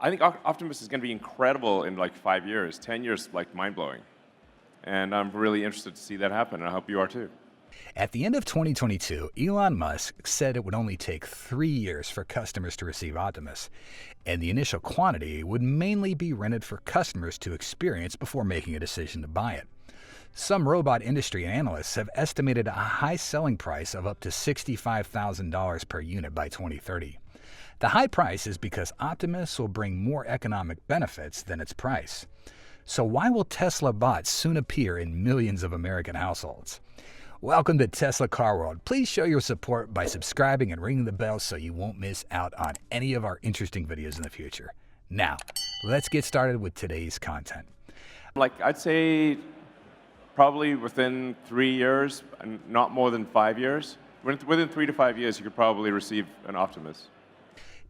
I think Optimus is going to be incredible in like 5 years, 10 years, like mind-blowing. And I'm really interested to see that happen, and I hope you are too. At the end of 2022, Elon Musk said it would only take 3 years for customers to receive Optimus, and the initial quantity would mainly be rented for customers to experience before making a decision to buy it. Some robot industry analysts have estimated a high selling price of up to $65,000 per unit by 2030. The high price is because Optimus will bring more economic benefits than its price. So why will Tesla bots soon appear in millions of American households? Welcome to Tesla Car World. Please show your support by subscribing and ringing the bell so you won't miss out on any of our interesting videos in the future. Now, let's get started with today's content. Like, I'd say probably within 3 years, and not more than 5 years. Within 3 to 5 years, you could probably receive an Optimus.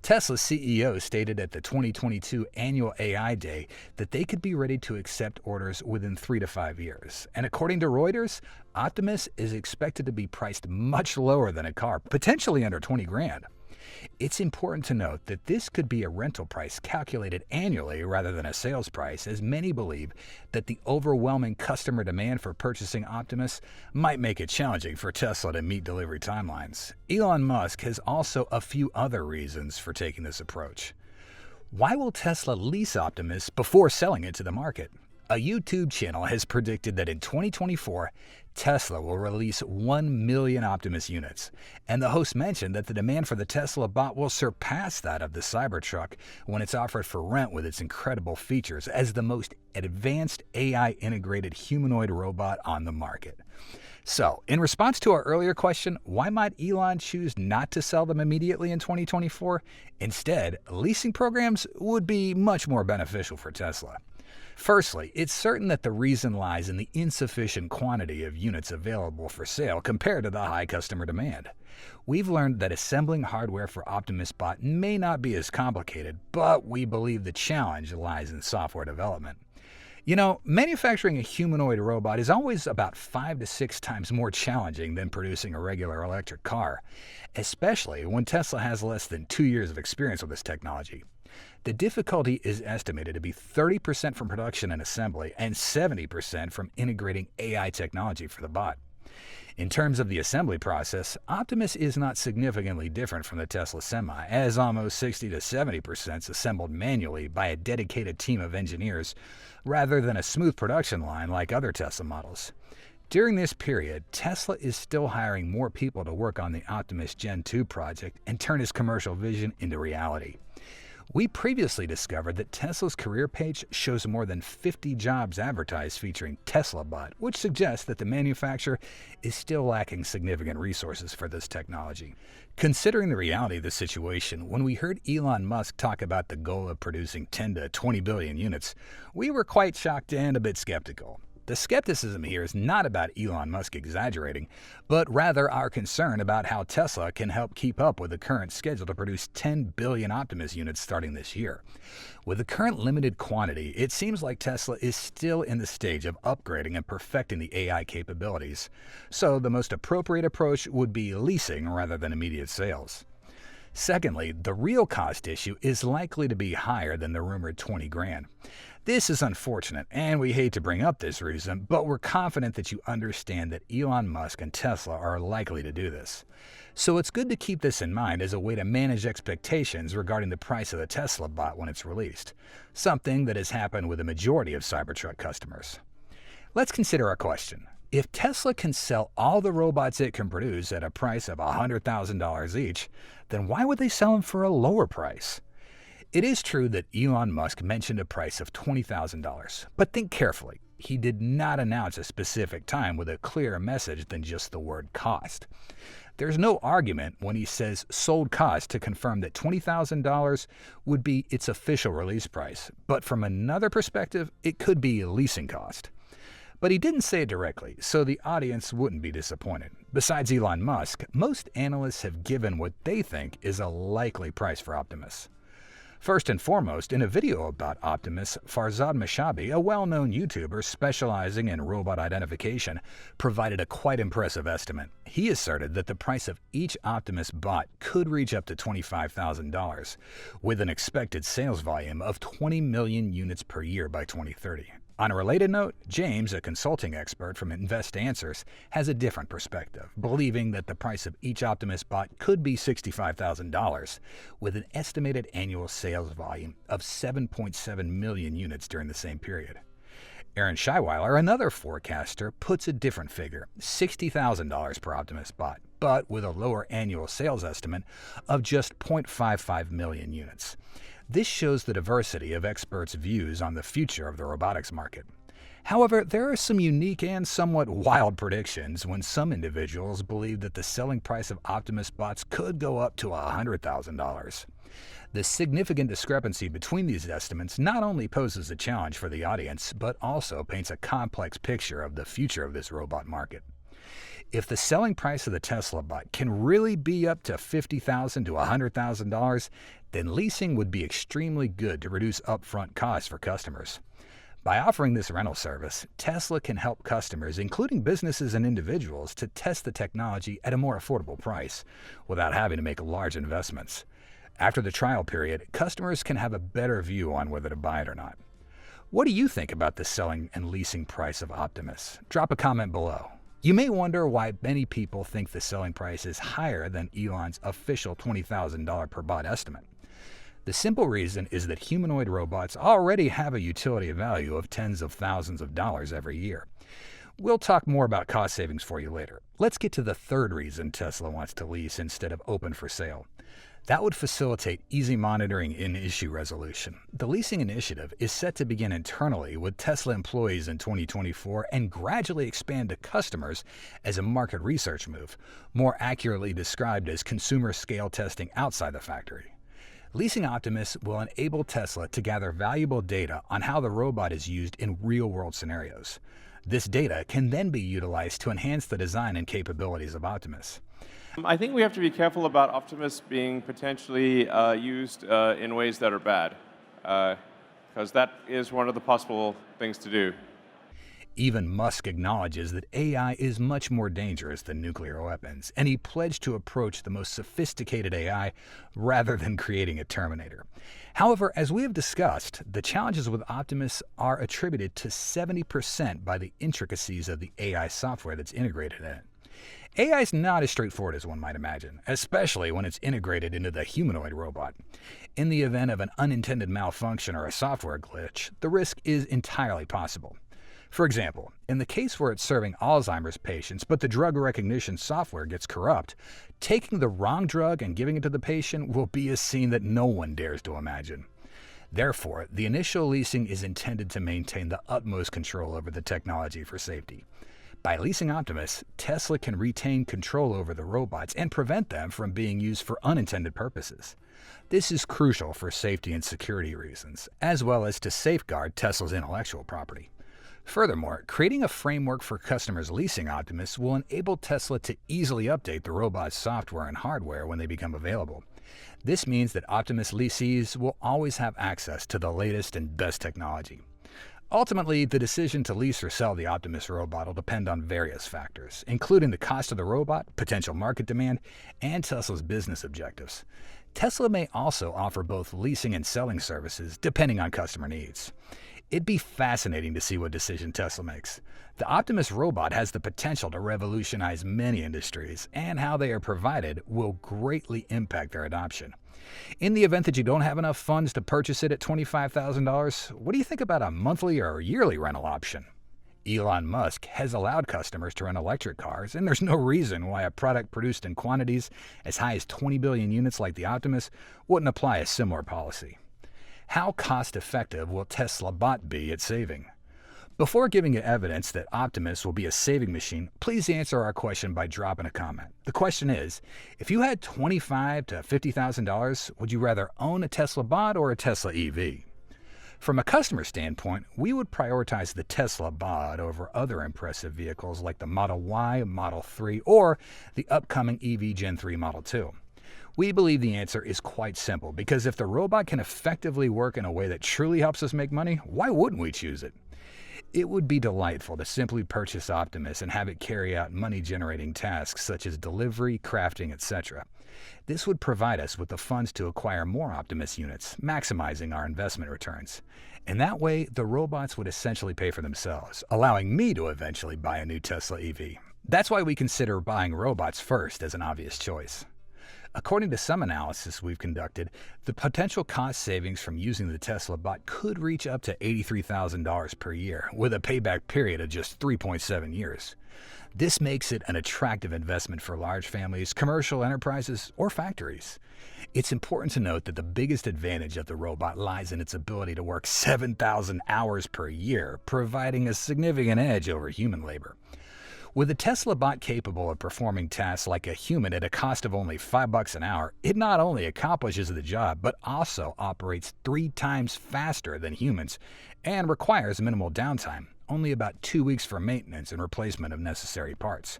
Tesla's CEO stated at the 2022 annual AI Day that they could be ready to accept orders within 3 to 5 years. And according to Reuters, Optimus is expected to be priced much lower than a car, potentially under 20 grand. It's important to note that this could be a rental price calculated annually rather than a sales price, as many believe that the overwhelming customer demand for purchasing Optimus might make it challenging for Tesla to meet delivery timelines. Elon Musk has also a few other reasons for taking this approach. Why will Tesla lease Optimus before selling it to the market? A YouTube channel has predicted that in 2024, Tesla will release 1 million Optimus units, and the host mentioned that the demand for the Tesla bot will surpass that of the Cybertruck when it's offered for rent with its incredible features as the most advanced AI-integrated humanoid robot on the market. So, in response to our earlier question, why might Elon choose not to sell them immediately in 2024? Instead, leasing programs would be much more beneficial for Tesla. Firstly, it's certain that the reason lies in the insufficient quantity of units available for sale compared to the high customer demand. We've learned that assembling hardware for Optimus Bot may not be as complicated, but we believe the challenge lies in software development. You know, manufacturing a humanoid robot is always about 5 to 6 times more challenging than producing a regular electric car, especially when Tesla has less than 2 years of experience with this technology. The difficulty is estimated to be 30% from production and assembly and 70% from integrating AI technology for the bot. In terms of the assembly process, Optimus is not significantly different from the Tesla Semi, as almost 60 to 70% is assembled manually by a dedicated team of engineers rather than a smooth production line like other Tesla models. During this period, Tesla is still hiring more people to work on the Optimus Gen 2 project and turn his commercial vision into reality. We previously discovered that Tesla's career page shows more than 50 jobs advertised featuring Tesla Bot, which suggests that the manufacturer is still lacking significant resources for this technology. Considering the reality of the situation, when we heard Elon Musk talk about the goal of producing 10 to 20 billion units, we were quite shocked and a bit skeptical. The skepticism here is not about Elon Musk exaggerating, but rather our concern about how Tesla can help keep up with the current schedule to produce 10 billion Optimus units starting this year. With the current limited quantity, it seems like Tesla is still in the stage of upgrading and perfecting the AI capabilities. So the most appropriate approach would be leasing rather than immediate sales. Secondly, the real cost issue is likely to be higher than the rumored 20 grand. This is unfortunate, and we hate to bring up this reason, but we're confident that you understand that Elon Musk and Tesla are likely to do this. So it's good to keep this in mind as a way to manage expectations regarding the price of the Tesla bot when it's released, something that has happened with a majority of Cybertruck customers. Let's consider our question. If Tesla can sell all the robots it can produce at a price of $100,000 each, then why would they sell them for a lower price? It is true that Elon Musk mentioned a price of $20,000, but think carefully. He did not announce a specific time with a clearer message than just the word cost. There's no argument when he says sold cost to confirm that $20,000 would be its official release price, but from another perspective, it could be a leasing cost. But he didn't say it directly, so the audience wouldn't be disappointed. Besides Elon Musk, most analysts have given what they think is a likely price for Optimus. First and foremost, in a video about Optimus, Farzad Mashabi, a well-known YouTuber specializing in robot identification, provided a quite impressive estimate. He asserted that the price of each Optimus bot could reach up to $25,000, with an expected sales volume of 20 million units per year by 2030. On a related note, James, a consulting expert from Invest Answers, has a different perspective, believing that the price of each Optimus bot could be $65,000, with an estimated annual sales volume of 7.7 million units during the same period. Aaron Scheiweiler, another forecaster, puts a different figure, $60,000 per Optimus bot, but with a lower annual sales estimate of just 0.55 million units. This shows the diversity of experts' views on the future of the robotics market. However, there are some unique and somewhat wild predictions when some individuals believe that the selling price of Optimus bots could go up to $100,000. The significant discrepancy between these estimates not only poses a challenge for the audience, but also paints a complex picture of the future of this robot market. If the selling price of the Tesla bot can really be up to $50,000 to $100,000, then leasing would be extremely good to reduce upfront costs for customers. By offering this rental service, Tesla can help customers, including businesses and individuals, to test the technology at a more affordable price without having to make large investments. After the trial period, customers can have a better view on whether to buy it or not. What do you think about the selling and leasing price of Optimus? Drop a comment below. You may wonder why many people think the selling price is higher than Elon's official $20,000 per bot estimate. The simple reason is that humanoid robots already have a utility value of tens of thousands of dollars every year. We'll talk more about cost savings for you later. Let's get to the third reason Tesla wants to lease instead of open for sale. That would facilitate easy monitoring and issue resolution. The leasing initiative is set to begin internally with Tesla employees in 2024 and gradually expand to customers as a market research move, more accurately described as consumer scale testing outside the factory. Leasing Optimus will enable Tesla to gather valuable data on how the robot is used in real-world scenarios. This data can then be utilized to enhance the design and capabilities of Optimus. I think we have to be careful about Optimus being potentially used in ways that are bad, because that is one of the possible things to do. Even Musk acknowledges that AI is much more dangerous than nuclear weapons, and he pledged to approach the most sophisticated AI rather than creating a Terminator. However, as we have discussed, the challenges with Optimus are attributed to 70% by the intricacies of the AI software that's integrated in it. AI is not as straightforward as one might imagine, especially when it's integrated into the humanoid robot. In the event of an unintended malfunction or a software glitch, the risk is entirely possible. For example, in the case where it's serving Alzheimer's patients but the drug recognition software gets corrupt, taking the wrong drug and giving it to the patient will be a scene that no one dares to imagine. Therefore, the initial leasing is intended to maintain the utmost control over the technology for safety. By leasing Optimus, Tesla can retain control over the robots and prevent them from being used for unintended purposes. This is crucial for safety and security reasons, as well as to safeguard Tesla's intellectual property. Furthermore, creating a framework for customers leasing Optimus will enable Tesla to easily update the robot's software and hardware when they become available. This means that Optimus lessees will always have access to the latest and best technology. Ultimately, the decision to lease or sell the Optimus robot will depend on various factors, including the cost of the robot, potential market demand, and Tesla's business objectives. Tesla may also offer both leasing and selling services, depending on customer needs. It'd be fascinating to see what decision Tesla makes. The Optimus robot has the potential to revolutionize many industries, and how they are provided will greatly impact their adoption. In the event that you don't have enough funds to purchase it at $25,000, what do you think about a monthly or yearly rental option? Elon Musk has allowed customers to rent electric cars, and there's no reason why a product produced in quantities as high as 20 billion units like the Optimus wouldn't apply a similar policy. How cost-effective will Tesla bot be at saving? Before giving you evidence that Optimus will be a saving machine, please answer our question by dropping a comment. The question is, if you had $25,000 to $50,000, would you rather own a Tesla bot or a Tesla EV? From a customer standpoint, we would prioritize the Tesla bot over other impressive vehicles like the Model Y, Model 3, or the upcoming EV Gen 3 Model 2. We believe the answer is quite simple, because if the robot can effectively work in a way that truly helps us make money, why wouldn't we choose it? It would be delightful to simply purchase Optimus and have it carry out money-generating tasks such as delivery, crafting, etc. This would provide us with the funds to acquire more Optimus units, maximizing our investment returns. And that way, the robots would essentially pay for themselves, allowing me to eventually buy a new Tesla EV. That's why we consider buying robots first as an obvious choice. According to some analysis we've conducted, the potential cost savings from using the Tesla bot could reach up to $83,000 per year, with a payback period of just 3.7 years. This makes it an attractive investment for large families, commercial enterprises, or factories. It's important to note that the biggest advantage of the robot lies in its ability to work 7,000 hours per year, providing a significant edge over human labor. With a Tesla bot capable of performing tasks like a human at a cost of only $5 an hour, it not only accomplishes the job, but also operates 3 times faster than humans and requires minimal downtime, only about 2 weeks for maintenance and replacement of necessary parts.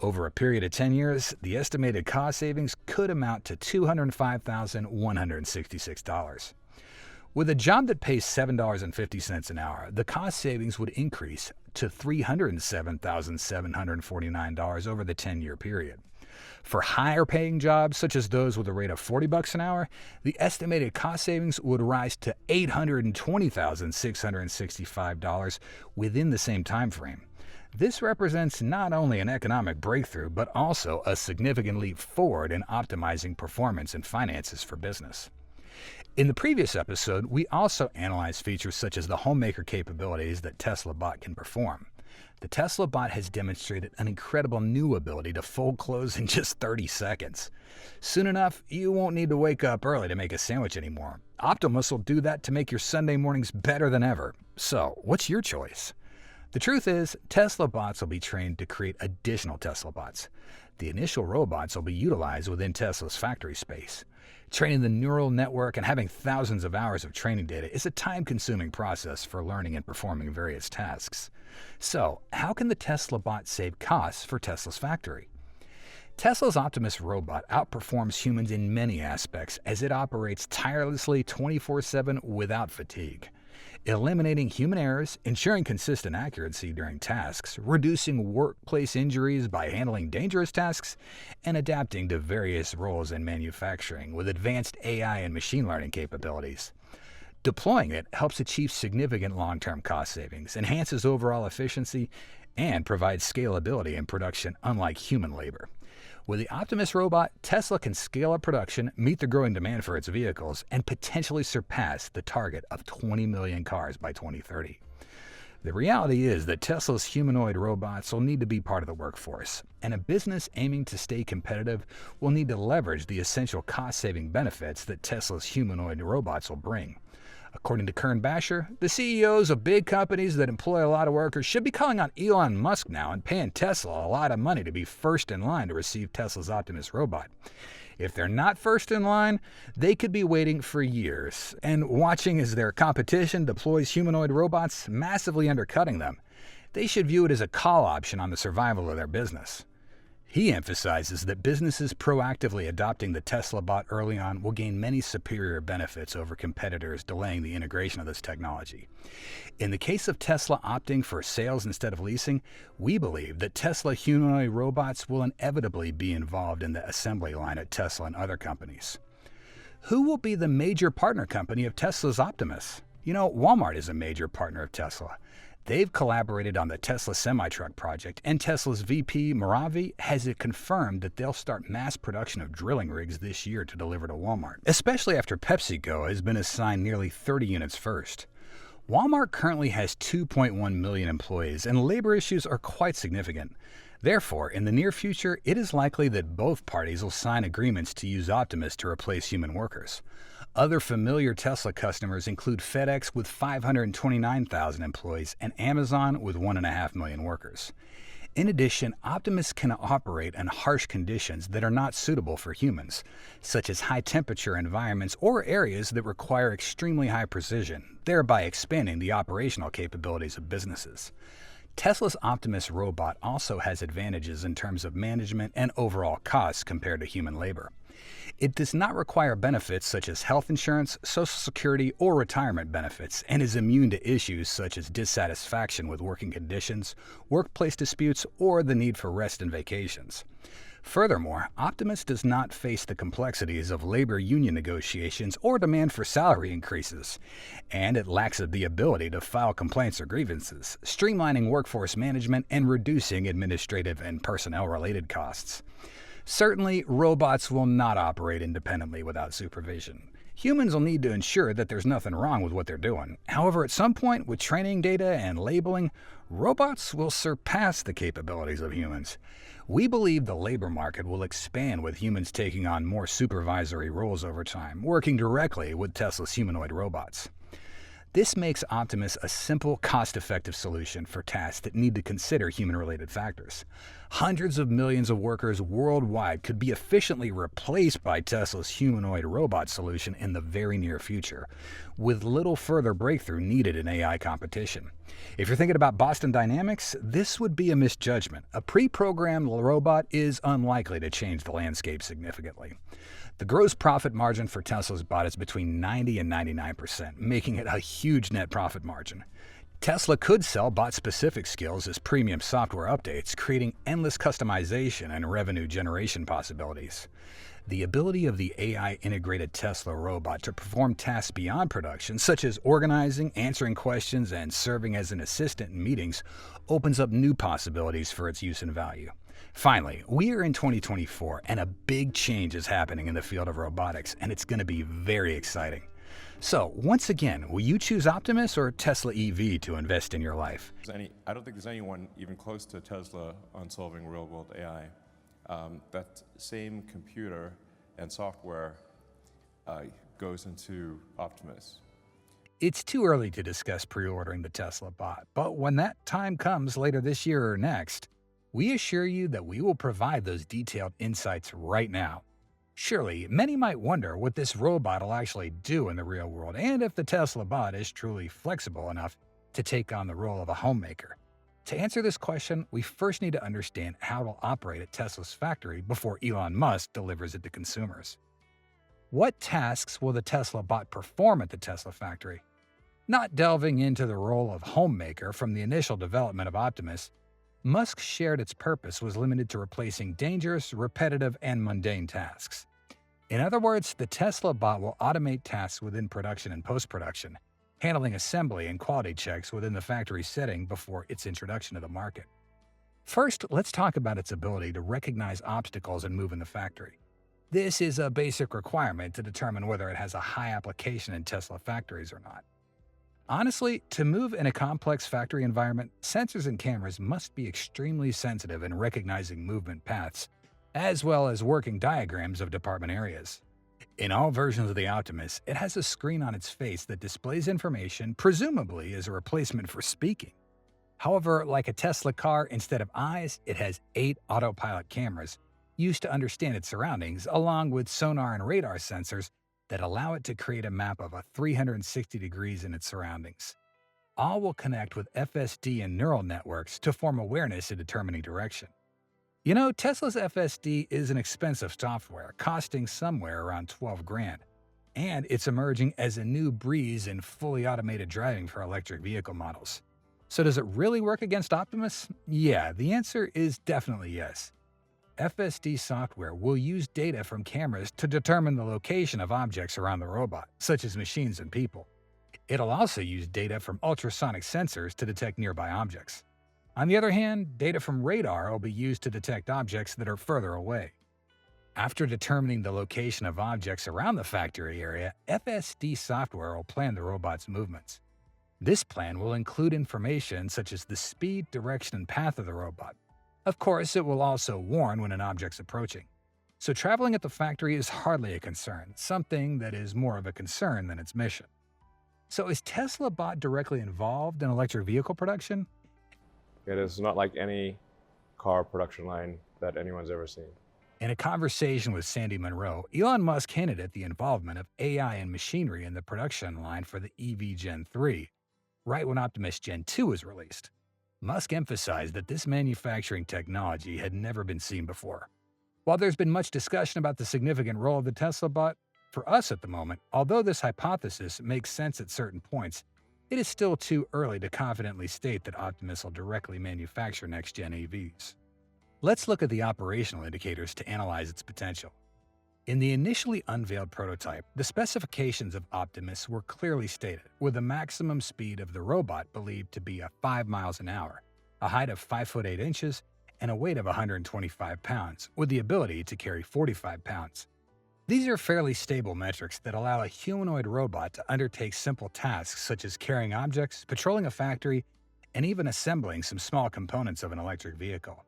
Over a period of 10 years, the estimated cost savings could amount to $205,166. With a job that pays $7.50 an hour, the cost savings would increase to $307,749 over the 10-year period. For higher-paying jobs, such as those with a rate of $40 an hour, the estimated cost savings would rise to $820,665 within the same time frame. This represents not only an economic breakthrough, but also a significant leap forward in optimizing performance and finances for business. In the previous episode, we also analyzed features such as the homemaker capabilities that Tesla Bot can perform. The Tesla Bot has demonstrated an incredible new ability to fold clothes in just 30 seconds. Soon enough, you won't need to wake up early to make a sandwich anymore. Optimus will do that to make your Sunday mornings better than ever. So, what's your choice? The truth is, Tesla Bots will be trained to create additional Tesla Bots. The initial robots will be utilized within Tesla's factory space. Training the neural network and having thousands of hours of training data is a time-consuming process for learning and performing various tasks. So, how can the Tesla Bot save costs for Tesla's factory? Tesla's Optimus Robot outperforms humans in many aspects as it operates tirelessly 24/7 without fatigue, eliminating human errors, ensuring consistent accuracy during tasks, reducing workplace injuries by handling dangerous tasks, and adapting to various roles in manufacturing with advanced AI and machine learning capabilities. Deploying it helps achieve significant long-term cost savings, enhances overall efficiency, and provides scalability in production unlike human labor. With the Optimus Robot, Tesla can scale up production, meet the growing demand for its vehicles, and potentially surpass the target of 20 million cars by 2030. The reality is that Tesla's humanoid robots will need to be part of the workforce, and a business aiming to stay competitive will need to leverage the essential cost-saving benefits that Tesla's humanoid robots will bring. According to Kern Basher, the CEOs of big companies that employ a lot of workers should be calling on Elon Musk now and paying Tesla a lot of money to be first in line to receive Tesla's Optimus Robot. If they're not first in line, they could be waiting for years and watching as their competition deploys humanoid robots, massively undercutting them. They should view it as a call option on the survival of their business. He emphasizes that businesses proactively adopting the Tesla Bot early on will gain many superior benefits over competitors delaying the integration of this technology. In the case of Tesla opting for sales instead of leasing, we believe that Tesla humanoid robots will inevitably be involved in the assembly line at Tesla and other companies. Who will be the major partner company of Tesla's Optimus? Walmart is a major partner of Tesla. They've collaborated on the Tesla semi-truck project, and Tesla's VP Moravi has confirmed that they'll start mass production of drilling rigs this year to deliver to Walmart, especially after PepsiCo has been assigned nearly 30 units first. Walmart currently has 2.1 million employees, and labor issues are quite significant. Therefore, in the near future, it is likely that both parties will sign agreements to use Optimus to replace human workers. Other familiar Tesla customers include FedEx with 529,000 employees and Amazon with 1.5 million workers. In addition, Optimus can operate in harsh conditions that are not suitable for humans, such as high-temperature environments or areas that require extremely high precision, thereby expanding the operational capabilities of businesses. Tesla's Optimus Robot also has advantages in terms of management and overall costs compared to human labor. It does not require benefits such as health insurance, Social Security, or retirement benefits, and is immune to issues such as dissatisfaction with working conditions, workplace disputes, or the need for rest and vacations. Furthermore, Optimus does not face the complexities of labor union negotiations or demand for salary increases, and it lacks the ability to file complaints or grievances, streamlining workforce management and reducing administrative and personnel-related costs. Certainly, robots will not operate independently without supervision. Humans will need to ensure that there's nothing wrong with what they're doing. However, at some point, with training data and labeling, robots will surpass the capabilities of humans. We believe the labor market will expand with humans taking on more supervisory roles over time, working directly with Tesla's humanoid robots. This makes Optimus a simple, cost-effective solution for tasks that need to consider human-related factors. Hundreds of millions of workers worldwide could be efficiently replaced by Tesla's humanoid robot solution in the very near future, with little further breakthrough needed in AI competition. If you're thinking about Boston Dynamics, this would be a misjudgment. A pre-programmed robot is unlikely to change the landscape significantly. The gross profit margin for Tesla's bot is between 90 and 99%, making it a huge net profit margin. Tesla could sell bot-specific skills as premium software updates, creating endless customization and revenue generation possibilities. The ability of the AI-integrated Tesla robot to perform tasks beyond production, such as organizing, answering questions, and serving as an assistant in meetings, opens up new possibilities for its use and value. Finally, we are in 2024, and a big change is happening in the field of robotics, and it's going to be very exciting. So, once again, will you choose Optimus or Tesla EV to invest in your life? I don't think there's anyone even close to Tesla on solving real-world AI. That same computer and software goes into Optimus. It's too early to discuss pre-ordering the Tesla bot, but when that time comes later this year or next, we assure you that we will provide those detailed insights right now. Surely, many might wonder what this robot will actually do in the real world and if the Tesla bot is truly flexible enough to take on the role of a homemaker. To answer this question, we first need to understand how it'll operate at Tesla's factory before Elon Musk delivers it to consumers. What tasks will the Tesla bot perform at the Tesla factory? Not delving into the role of homemaker from the initial development of Optimus, Musk shared its purpose was limited to replacing dangerous, repetitive, and mundane tasks. In other words, the Tesla bot will automate tasks within production and post-production, handling assembly and quality checks within the factory setting before its introduction to the market. First, let's talk about its ability to recognize obstacles and move in the factory. This is a basic requirement to determine whether it has a high application in Tesla factories or not. Honestly, to move in a complex factory environment, sensors and cameras must be extremely sensitive in recognizing movement paths, as well as working diagrams of department areas. In all versions of the Optimus, it has a screen on its face that displays information, presumably as a replacement for speaking. However, like a Tesla car, instead of eyes, it has 8 autopilot cameras used to understand its surroundings, along with sonar and radar sensors that allow it to create a map of 360 degrees in its surroundings. All will connect with FSD and neural networks to form awareness in determining direction. You know, Tesla's FSD is an expensive software, costing somewhere around 12 grand, and it's emerging as a new breeze in fully automated driving for electric vehicle models. So does it really work against Optimus? Yeah, the answer is definitely yes. FSD software will use data from cameras to determine the location of objects around the robot, such as machines and people. It'll also use data from ultrasonic sensors to detect nearby objects. On the other hand, data from radar will be used to detect objects that are further away. After determining the location of objects around the factory area, FSD software will plan the robot's movements. This plan will include information such as the speed, direction, and path of the robot. Of course, it will also warn when an object's approaching. So traveling at the factory is hardly a concern, something that is more of a concern than its mission. So is Tesla bot directly involved in electric vehicle production? It is not like any car production line that anyone's ever seen. In a conversation with Sandy Munro, Elon Musk hinted at the involvement of AI and machinery in the production line for the EV Gen 3, right when Optimus Gen 2 was released. Musk emphasized that this manufacturing technology had never been seen before. While there's been much discussion about the significant role of the Tesla bot, for us at the moment, although this hypothesis makes sense at certain points, it is still too early to confidently state that Optimus will directly manufacture next-gen EVs. Let's look at the operational indicators to analyze its potential. In the initially unveiled prototype, the specifications of Optimus were clearly stated, with a maximum speed of the robot believed to be 5 miles an hour, a height of 5 foot 8 inches, and a weight of 125 pounds, with the ability to carry 45 pounds. These are fairly stable metrics that allow a humanoid robot to undertake simple tasks such as carrying objects, patrolling a factory, and even assembling some small components of an electric vehicle.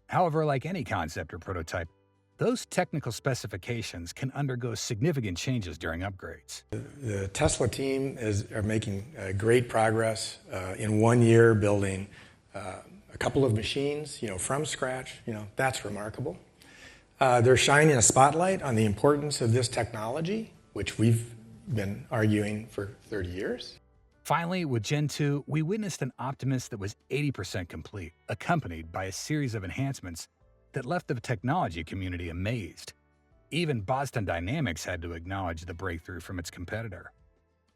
However, like any concept or prototype, those technical specifications can undergo significant changes during upgrades. The Tesla team are making great progress in 1 year building a couple of machines, from scratch. That's remarkable. They're shining a spotlight on the importance of this technology, which we've been arguing for 30 years. Finally, with Gen 2, we witnessed an Optimus that was 80% complete, accompanied by a series of enhancements that left the technology community amazed. Even Boston Dynamics had to acknowledge the breakthrough from its competitor.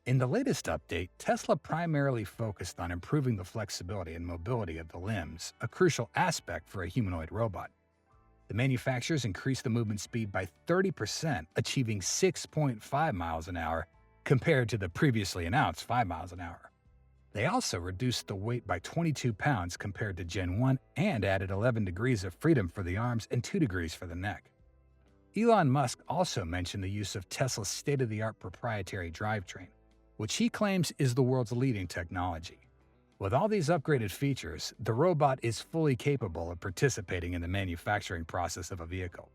In the latest update, Tesla primarily focused on improving the flexibility and mobility of the limbs, a crucial aspect for a humanoid robot. The manufacturers increased the movement speed by 30%, achieving 6.5 miles an hour compared to the previously announced 5 miles an hour. They also reduced the weight by 22 pounds compared to Gen 1 and added 11 degrees of freedom for the arms and 2 degrees for the neck. Elon Musk also mentioned the use of Tesla's state-of-the-art proprietary drivetrain, which he claims is the world's leading technology. With all these upgraded features, the robot is fully capable of participating in the manufacturing process of a vehicle.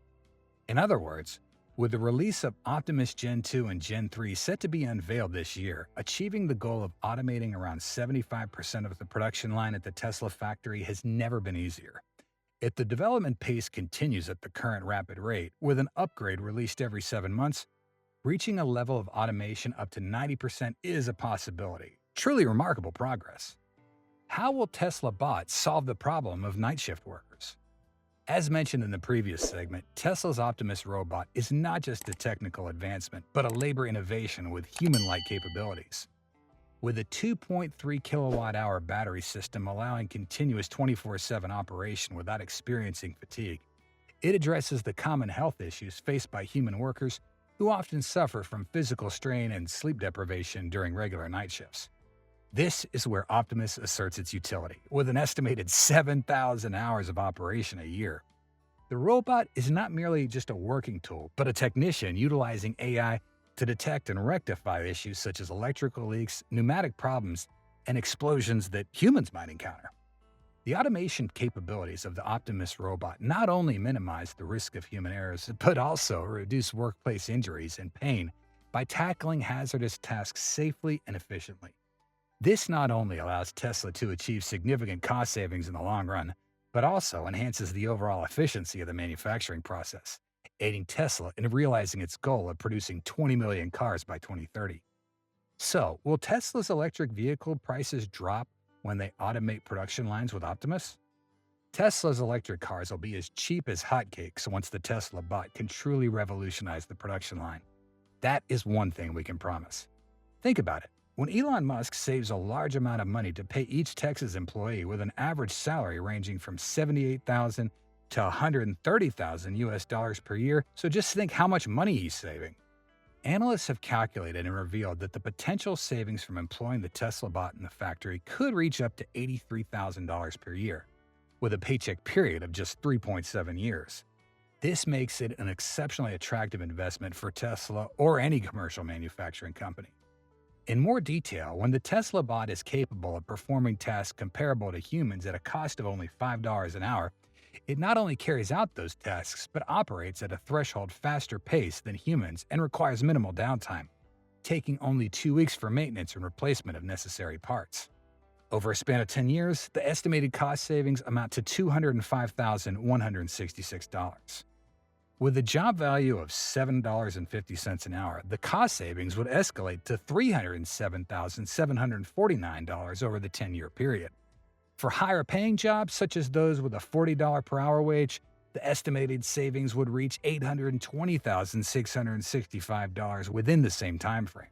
In other words, with the release of Optimus Gen 2 and Gen 3 set to be unveiled this year, achieving the goal of automating around 75% of the production line at the Tesla factory has never been easier. If the development pace continues at the current rapid rate, with an upgrade released every 7 months, reaching a level of automation up to 90% is a possibility. Truly remarkable progress. How will Tesla bots solve the problem of night shift workers? As mentioned in the previous segment, Tesla's Optimus Robot is not just a technical advancement, but a labor innovation with human-like capabilities. With a 2.3 kilowatt-hour battery system allowing continuous 24/7 operation without experiencing fatigue, it addresses the common health issues faced by human workers who often suffer from physical strain and sleep deprivation during regular night shifts. This is where Optimus asserts its utility, with an estimated 7,000 hours of operation a year. The robot is not merely just a working tool, but a technician utilizing AI to detect and rectify issues such as electrical leaks, pneumatic problems, and explosions that humans might encounter. The automation capabilities of the Optimus robot not only minimize the risk of human errors, but also reduce workplace injuries and pain by tackling hazardous tasks safely and efficiently. This not only allows Tesla to achieve significant cost savings in the long run, but also enhances the overall efficiency of the manufacturing process, aiding Tesla in realizing its goal of producing 20 million cars by 2030. So, will Tesla's electric vehicle prices drop when they automate production lines with Optimus? Tesla's electric cars will be as cheap as hotcakes once the Tesla bot can truly revolutionize the production line. That is one thing we can promise. Think about it. When Elon Musk saves a large amount of money to pay each Texas employee with an average salary ranging from $78,000 to $130,000 US per year, so just think how much money he's saving. Analysts have calculated and revealed that the potential savings from employing the Tesla bot in the factory could reach up to $83,000 per year, with a paycheck period of just 3.7 years. This makes it an exceptionally attractive investment for Tesla or any commercial manufacturing company. In more detail, when the Tesla bot is capable of performing tasks comparable to humans at a cost of only $5 an hour, it not only carries out those tasks, but operates at a threshold faster pace than humans and requires minimal downtime, taking only 2 weeks for maintenance and replacement of necessary parts. Over a span of 10 years, the estimated cost savings amount to $205,166. With a job value of $7.50 an hour, the cost savings would escalate to $307,749 over the 10-year period. For higher-paying jobs, such as those with a $40 per hour wage, The estimated savings would reach $820,665 within the same time frame.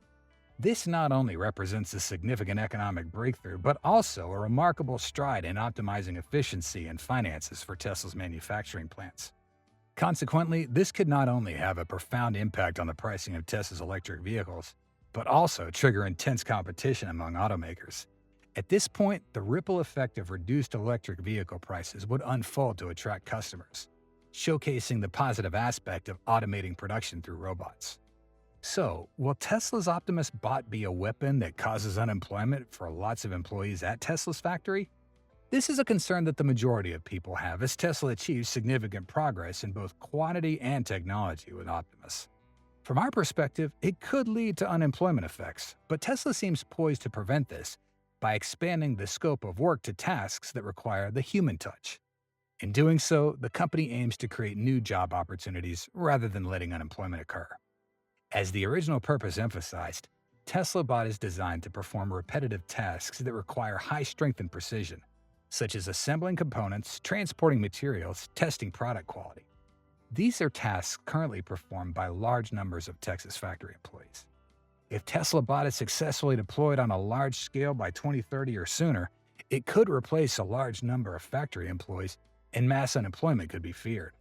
This not only represents a significant economic breakthrough, but also a remarkable stride in optimizing efficiency and finances for Tesla's manufacturing plants. Consequently, this could not only have a profound impact on the pricing of Tesla's electric vehicles, but also trigger intense competition among automakers. At this point, the ripple effect of reduced electric vehicle prices would unfold to attract customers, showcasing the positive aspect of automating production through robots. So, will Tesla's Optimus bot be a weapon that causes unemployment for lots of employees at Tesla's factory? This is a concern that the majority of people have as Tesla achieves significant progress in both quantity and technology with Optimus. From our perspective, it could lead to unemployment effects, but Tesla seems poised to prevent this by expanding the scope of work to tasks that require the human touch. In doing so, the company aims to create new job opportunities rather than letting unemployment occur. As the original purpose emphasized, Tesla Bot is designed to perform repetitive tasks that require high strength and precision, such as assembling components, transporting materials, testing product quality. These are tasks currently performed by large numbers of Texas factory employees. If Tesla Bot is successfully deployed on a large scale by 2030 or sooner, it could replace a large number of factory employees, and mass unemployment could be feared.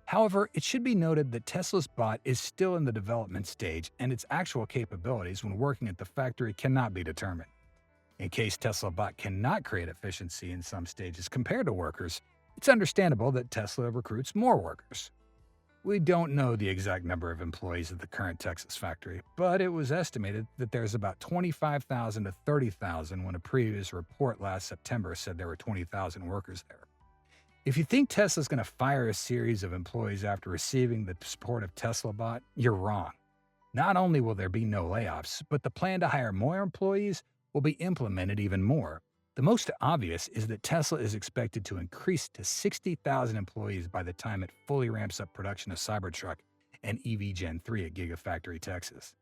However, it should be noted that Tesla's bot is still in the development stage, and its actual capabilities when working at the factory cannot be determined. In case Tesla bot cannot create efficiency in some stages compared to workers, it's understandable that Tesla recruits more workers. We don't know the exact number of employees at the current Texas factory, but it was estimated that there's about 25,000 to 30,000 when a previous report last September said there were 20,000 workers there. If you think Tesla's going to fire a series of employees after receiving the support of Tesla Bot, you're wrong. Not only will there be no layoffs, but the plan to hire more employees will be implemented even more. The most obvious is that Tesla is expected to increase to 60,000 employees by the time it fully ramps up production of Cybertruck and EV Gen 3 at Gigafactory, Texas.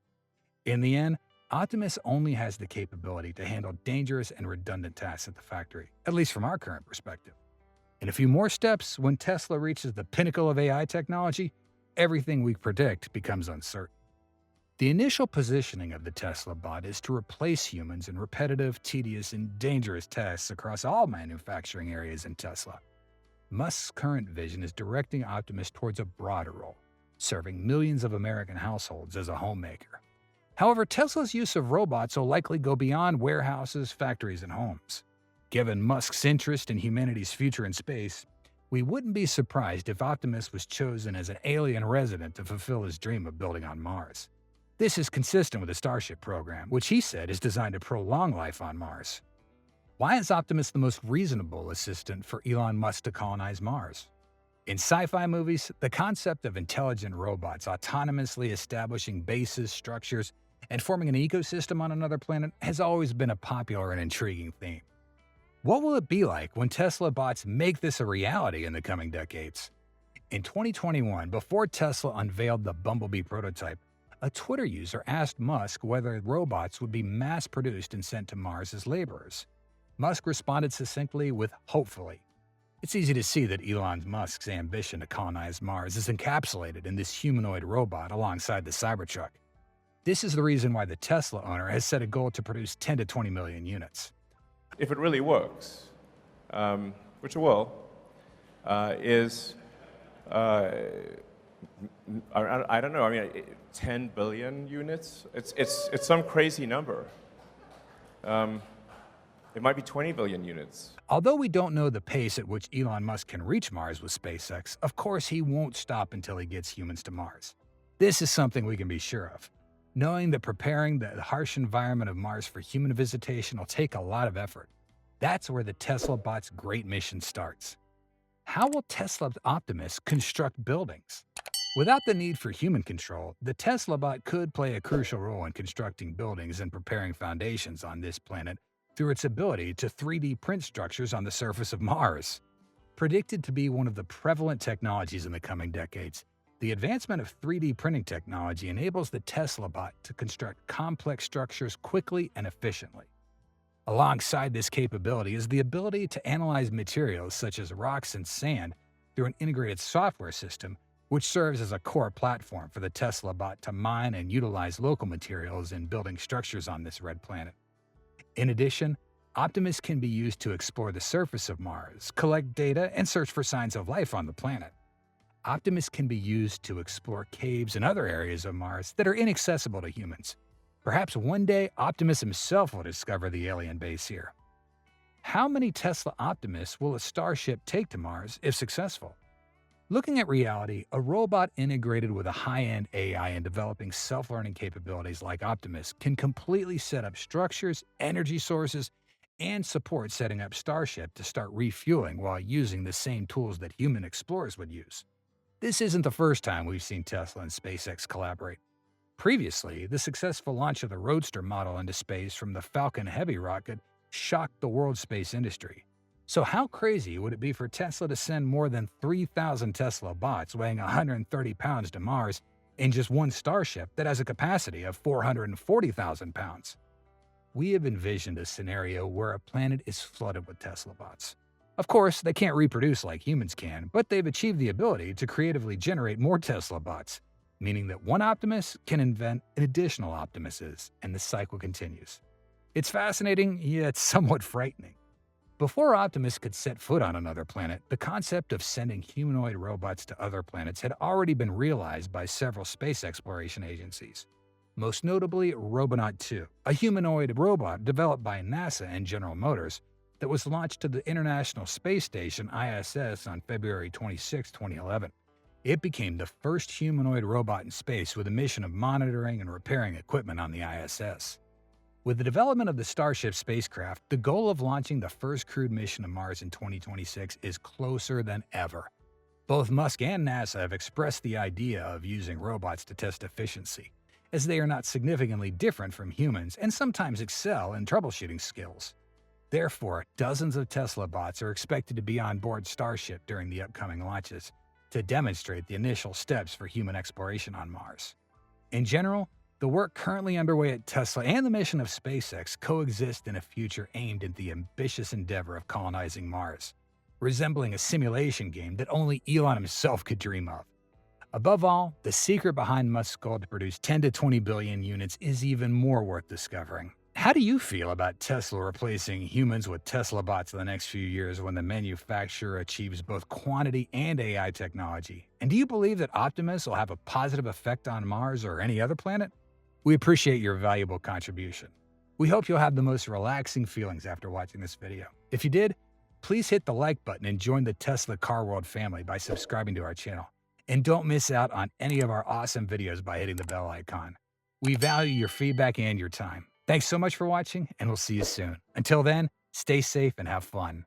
In the end, Optimus only has the capability to handle dangerous and redundant tasks at the factory, at least from our current perspective. In a few more steps, when Tesla reaches the pinnacle of AI technology, everything we predict becomes uncertain. The initial positioning of the Tesla bot is to replace humans in repetitive, tedious, and dangerous tasks across all manufacturing areas in Tesla. Musk's current vision is directing Optimus towards a broader role, serving millions of American households as a homemaker. However, Tesla's use of robots will likely go beyond warehouses, factories, and homes. Given Musk's interest in humanity's future in space, we wouldn't be surprised if Optimus was chosen as an alien resident to fulfill his dream of building on Mars. This is consistent with the Starship program, which he said is designed to prolong life on Mars. Why is Optimus the most reasonable assistant for Elon Musk to colonize Mars? In sci-fi movies, the concept of intelligent robots autonomously establishing bases, structures, and forming an ecosystem on another planet has always been a popular and intriguing theme. What will it be like when Tesla bots make this a reality in the coming decades? In 2021, before Tesla unveiled the Bumblebee prototype, a Twitter user asked Musk whether robots would be mass-produced and sent to Mars as laborers. Musk responded succinctly with "hopefully." It's easy to see that Elon Musk's ambition to colonize Mars is encapsulated in this humanoid robot alongside the Cybertruck. This is the reason why the Tesla owner has set a goal to produce 10 to 20 million units. If it really works, which it will, is, I don't know, I mean, 10 billion units? It's some crazy number. It might be 20 billion units. Although we don't know the pace at which Elon Musk can reach Mars with SpaceX, of course he won't stop until he gets humans to Mars. This is something we can be sure of, knowing that preparing the harsh environment of Mars for human visitation will take a lot of effort. That's where the Tesla bot's great mission starts. How will Tesla Optimus construct buildings? Without the need for human control, the Tesla bot could play a crucial role in constructing buildings and preparing foundations on this planet through its ability to 3D print structures on the surface of Mars. Predicted to be one of the prevalent technologies in the coming decades, the advancement of 3D printing technology enables the Tesla bot to construct complex structures quickly and efficiently. Alongside this capability is the ability to analyze materials such as rocks and sand through an integrated software system, which serves as a core platform for the Tesla bot to mine and utilize local materials in building structures on this red planet. In addition, Optimus can be used to explore the surface of Mars, collect data, and search for signs of life on the planet. Optimus can be used to explore caves and other areas of Mars that are inaccessible to humans. Perhaps one day Optimus himself will discover the alien base here. How many Tesla Optimus will a Starship take to Mars if successful? Looking at reality, a robot integrated with a high-end AI and developing self-learning capabilities like Optimus can completely set up structures, energy sources, and support setting up Starship to start refueling while using the same tools that human explorers would use. This isn't the first time we've seen Tesla and SpaceX collaborate. Previously, the successful launch of the Roadster model into space from the Falcon Heavy rocket shocked the world space industry. So how crazy would it be for Tesla to send more than 3,000 Tesla bots weighing 130 pounds to Mars in just one Starship that has a capacity of 440,000 pounds? We have envisioned a scenario where a planet is flooded with Tesla bots. Of course, they can't reproduce like humans can, but they've achieved the ability to creatively generate more Tesla bots, meaning that one Optimus can invent an additional Optimuses, and the cycle continues. It's fascinating, yet somewhat frightening. Before Optimus could set foot on another planet, the concept of sending humanoid robots to other planets had already been realized by several space exploration agencies. Most notably, Robonaut 2, a humanoid robot developed by NASA and General Motors that was launched to the International Space Station ISS on February 26, 2011. It became the first humanoid robot in space with a mission of monitoring and repairing equipment on the ISS. With the development of the Starship spacecraft, the goal of launching the first crewed mission to Mars in 2026 is closer than ever. Both Musk and NASA have expressed the idea of using robots to test efficiency, as they are not significantly different from humans and sometimes excel in troubleshooting skills. Therefore, dozens of Tesla bots are expected to be on board Starship during the upcoming launches to demonstrate the initial steps for human exploration on Mars. In general, the work currently underway at Tesla and the mission of SpaceX coexist in a future aimed at the ambitious endeavor of colonizing Mars, resembling a simulation game that only Elon himself could dream of. Above all, the secret behind Musk's goal to produce 10 to 20 billion units is even more worth discovering. How do you feel about Tesla replacing humans with Tesla bots in the next few years when the manufacturer achieves both quantity and AI technology? And do you believe that Optimus will have a positive effect on Mars or any other planet? We appreciate your valuable contribution. We hope you'll have the most relaxing feelings after watching this video. If you did, please hit the like button and join the Tesla Car World family by subscribing to our channel. And don't miss out on any of our awesome videos by hitting the bell icon. We value your feedback and your time. Thanks so much for watching, and we'll see you soon. Until then, stay safe and have fun.